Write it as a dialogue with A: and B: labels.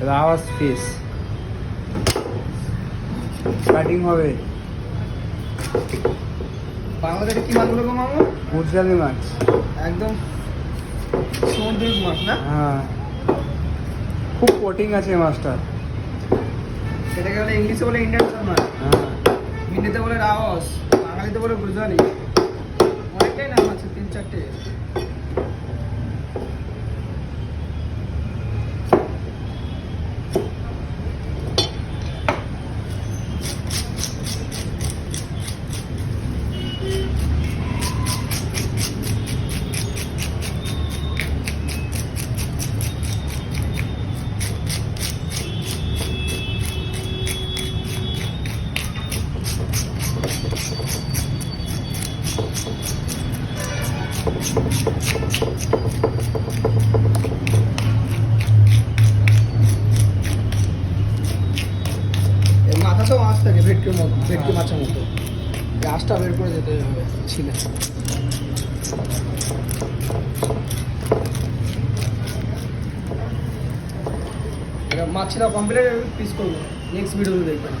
A: রাওয়াস fish cutting হবে।
B: বাংলাদেশে কি মাছগুলো গো মামু?
A: মুরজালি মাছ।
B: একদম সমুদ্রের মাছ না?
A: হ্যাঁ, খুব কোটিং আছে এই মাছটা।
B: এটাকে বলে ইংলিশে বলে ইন্ডিয়ান সালমান,
A: হ্যাঁ,
B: হিন্দিতে বলে রাওস, বাঙালিতে বলে গুজরালি। অনেকটাই নাম আছে, 3-4টে। এর মাথাতেও মাছ থাকে ভেটকির মতো, ভেটকি মাছের মতো। গাছটা বের করে যেতে হবে ছিলে। এটা মাছটা কমপ্লিট পিস করবো, নেক্সট ভিডিওতে দেখবেন।